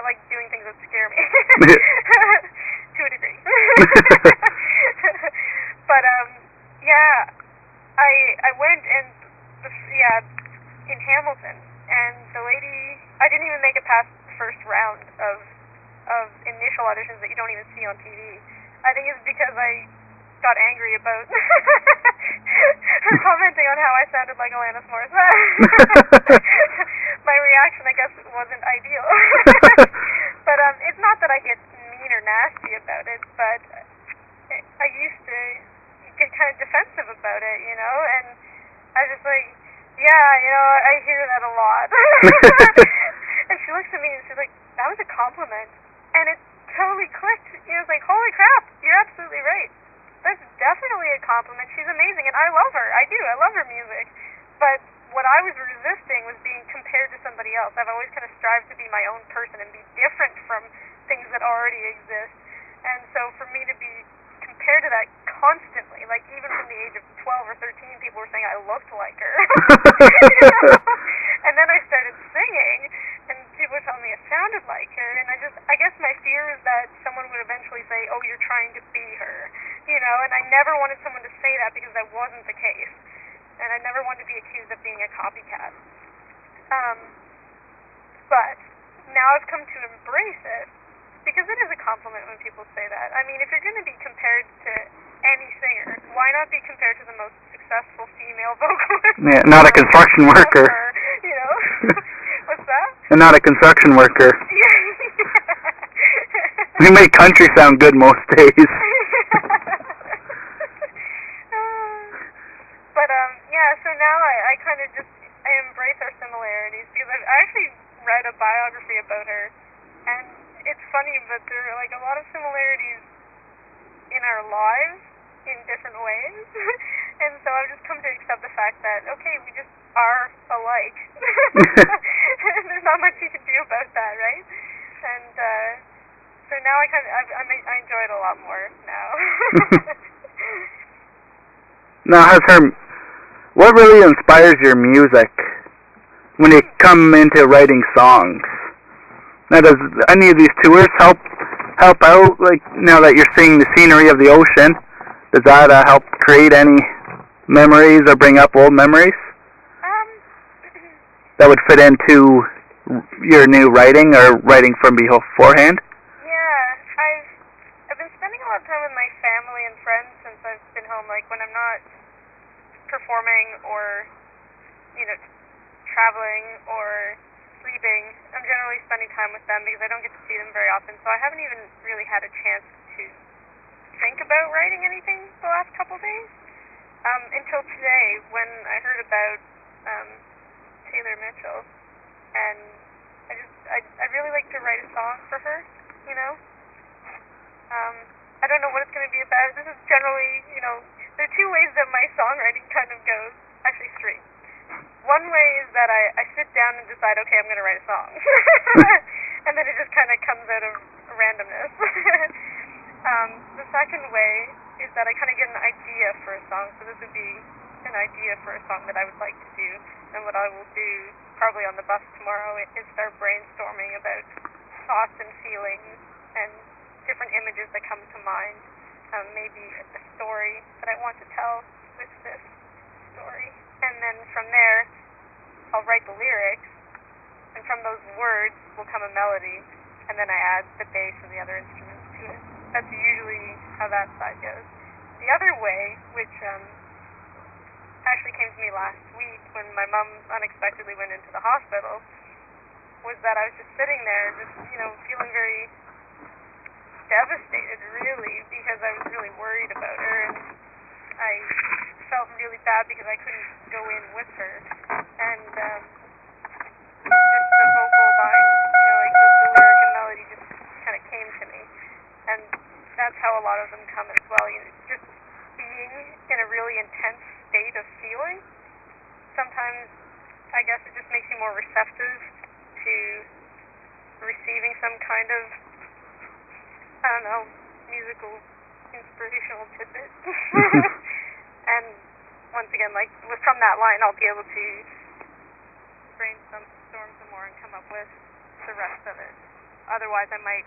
I like doing things that scare me. To a degree. But, yeah, I went and, in Hamilton, and the lady, I didn't even make it past the first round of initial auditions that you don't even see on TV. I think it's because I got angry about her commenting on how I sounded like Alanis Morrison. My reaction, I guess, wasn't ideal. But it's not that I get mean or nasty about it, but I used to get kind of defensive about it, you know, and I was just like, yeah, you know, I hear that a lot. And she looks at me and she's like, that was a compliment. And it totally clicked. You know, it's like, holy crap, you're absolutely right. That's definitely a compliment. She's amazing, and I love her. I do. I love her music. But what I was resisting was being compared to somebody else. I've always kind of strived to be my own person and be different from things that already exist. And so for me to be compared to that constantly, like even from the age of 12 or 13, people were saying I looked like her. You know? And then I started singing, and people were telling me I sounded like her, and I guess my fear was that someone would eventually say, oh, you're trying to be her, you know, and I never wanted someone to say that because that wasn't the case, and I never wanted to be accused of being a copycat. But now I've come to embrace it, because it is a compliment when people say that. I mean, if you're going to be compared to any singer, why not be compared to the most successful female vocalist? Yeah, not a construction worker. You know? What's that? And not a construction worker. Yeah. You make country sound good most days. But, yeah, so now I kind of I embrace our similarities, because I actually read a biography about her, and it's funny, but there are, like, a lot of similarities in our lives in different ways. And so I've just come to accept the fact that, okay, we just are alike. There's not much you can do about that, right? And so now I enjoy it a lot more now. Now, what really inspires your music when you come into writing songs? Now, does any of these tours help out? Like, now that you're seeing the scenery of the ocean, does that help create any memories or bring up old memories that would fit into your new writing or writing from beforehand? Yeah, I've been spending a lot of time with my family and friends since I've been home. Like when I'm not performing or, you know, traveling or sleeping, I'm generally spending time with them because I don't get to see them very often. So I haven't even really had a chance to think about writing anything the last couple days. Until today, when I heard about Taylor Mitchell, and I'd really like to write a song for her, you know. I don't know what it's going to be about. This is generally, you know, there are two ways that my songwriting kind of goes. Actually, three. One way is that I sit down and decide, okay, I'm going to write a song. And then it just kind of comes out of randomness. The second way is that I kind of get an idea for a song. So this would be an idea for a song that I would like to do. And what I will do, probably on the bus tomorrow, is start brainstorming about thoughts and feelings and different images that come to mind. Maybe a story that I want to tell with this story. And then from there, I'll write the lyrics, and from those words will come a melody, and then I add the bass and the other instruments to it. That's usually how that side goes. The other way, which actually came to me last week when my mom unexpectedly went into the hospital, was that I was just sitting there, just, you know, feeling very devastated, really, because I was really worried about her, and I felt really bad because I couldn't go in with her, and just the vocal line, you know, like the lyric and melody just kind of came to me, and that's how a lot of them come as well. You know, just being in a really intense state of feeling, sometimes I guess it just makes you more receptive to receiving some kind of, I don't know, musical inspirational tidbit. And once again, like from that line, I'll be able to brainstorm some more and come up with the rest of it. otherwise I might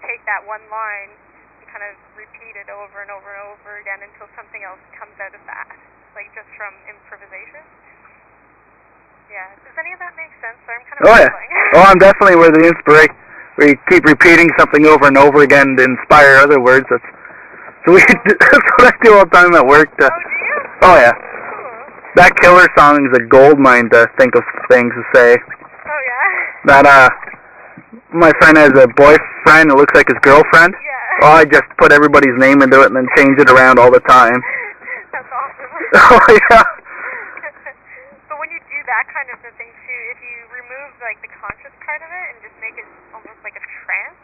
take that one line and kind of repeat it over and over and over again until something else comes out of that, like just from improvisation. Yeah, does any of that make sense? I'm kind of rambling. Oh, I'm definitely where the inspiration, where you keep repeating something over and over again to inspire other words. That's what I do all the time at work. Oh, do you? Oh, yeah. Cool. That Killer song is a gold mine to think of things to say. Oh, yeah? That, my friend has a boyfriend that looks like his girlfriend. Yeah. Oh, I just put everybody's name into it and then change it around all the time. That's awesome. Oh, yeah. But when you do that kind of a thing, too, if you remove, like, the conscious part of it and just make it almost like a trance,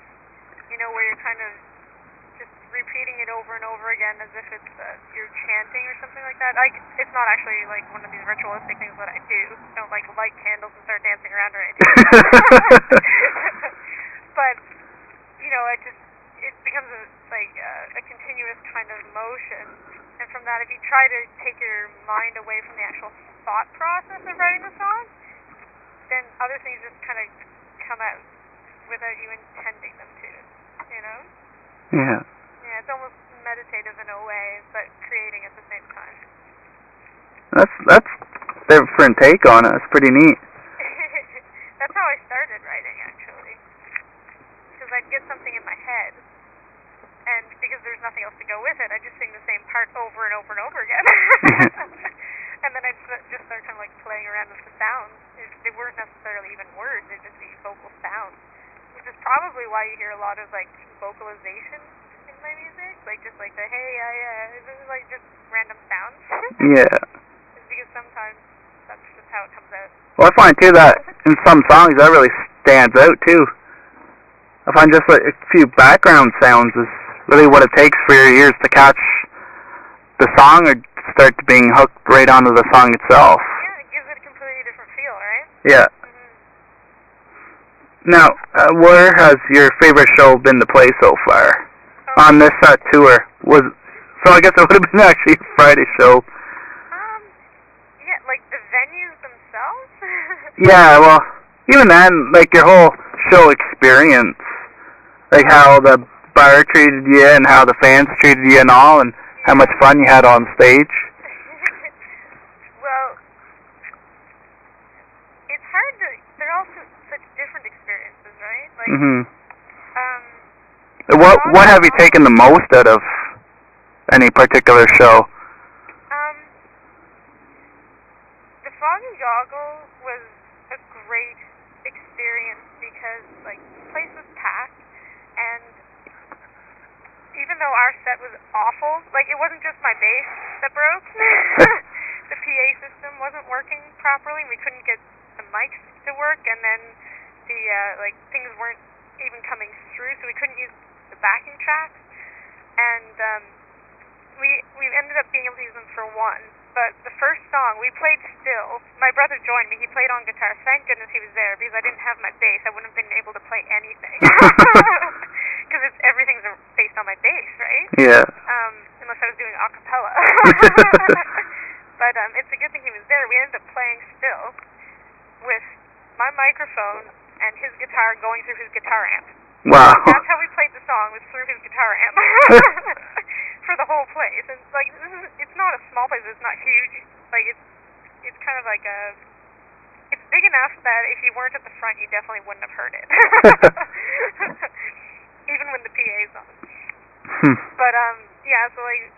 you know, where you're kind of just repeating it over and over again as if it's you're chanting or something like that. Like, it's not actually like one of these ritualistic things that I do. I don't like light candles and start dancing around or anything like that. But you know, it becomes a continuous kind of motion. And from that, if you try to take your mind away from the actual thought process of writing the song, then other things just kind of come out without you intending them to. You know? Yeah. Yeah, it's almost meditative in a way, but creating at the same time. That's a different take on it. It's pretty neat. That's how I started writing, actually. Because I'd get something in my head, and because there's nothing else to go with it, I'd just sing the same part over and over and over again. And then I'd just start kind of like playing around with the sounds. They weren't necessarily even words, they'd just be vocal sounds. Which is probably why you hear a lot of like vocalization in my music, like just like the hey, like just random sounds. Yeah. It's because sometimes that's just how it comes out. Well, I find too that in some songs that really stands out too. I find just like a few background sounds is really what it takes for your ears to catch the song or start being hooked right onto the song itself. Yeah, it gives it a completely different feel, right? Yeah. Now, where has your favorite show been to play so far? On this tour? So I guess it would have been actually a Friday show. Yeah, like the venues themselves? Yeah, well, even then, like your whole show experience. Like how the bar treated you and how the fans treated you and all, and how much fun you had on stage. Well, it's hard to, they're all such different experiences, right? Like, What have you taken the most out of any particular show? The Foggy Goggle was a great experience because, like, the place was packed, and even though our set was awful, like, it wasn't just my bass that broke. The PA system wasn't working properly. We couldn't get the mics to work, and then the, like, things weren't even coming through, so we couldn't use the backing tracks, and we ended up being able to use them for one. But the first song, we played still. My brother joined me. He played on guitar. Thank goodness he was there, because I didn't have my bass. I wouldn't have been able to play anything. Because everything's based on my bass, right? Yeah. Unless I was doing a cappella. But it's a good thing he was there. We ended up playing still with my microphone and his guitar going through his guitar amp. Wow. That's how we played the song, was through his guitar amp. For the whole place. And like, it's not a small place, it's not huge. Like, it's kind of like it's big enough that if you weren't at the front, you definitely wouldn't have heard it. Even when the PA's on. But yeah, so like,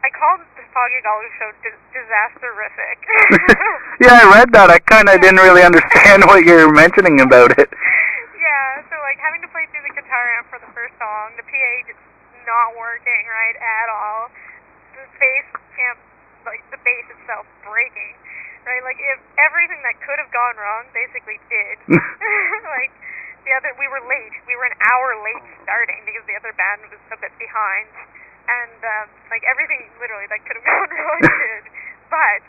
I called the Foggy Goggle show disasterific. Yeah, I read that. I kind of didn't really understand what you're mentioning about it. Yeah, so like having to play through the guitar amp for the first song, the PA just not working right at all, the bass amp, like the bass itself breaking, right? Like, if everything that could have gone wrong basically did. Like, we were late. We were an hour late starting because the other band was a bit behind. And, like, everything literally that could have gone wrong did. But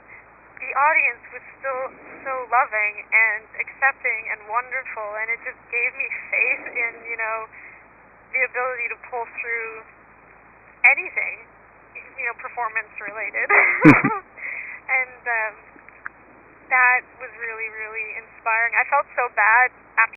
the audience was still so loving and accepting and wonderful, and it just gave me faith in, you know, the ability to pull through anything, you know, performance related. And that was really, really inspiring. I felt so bad after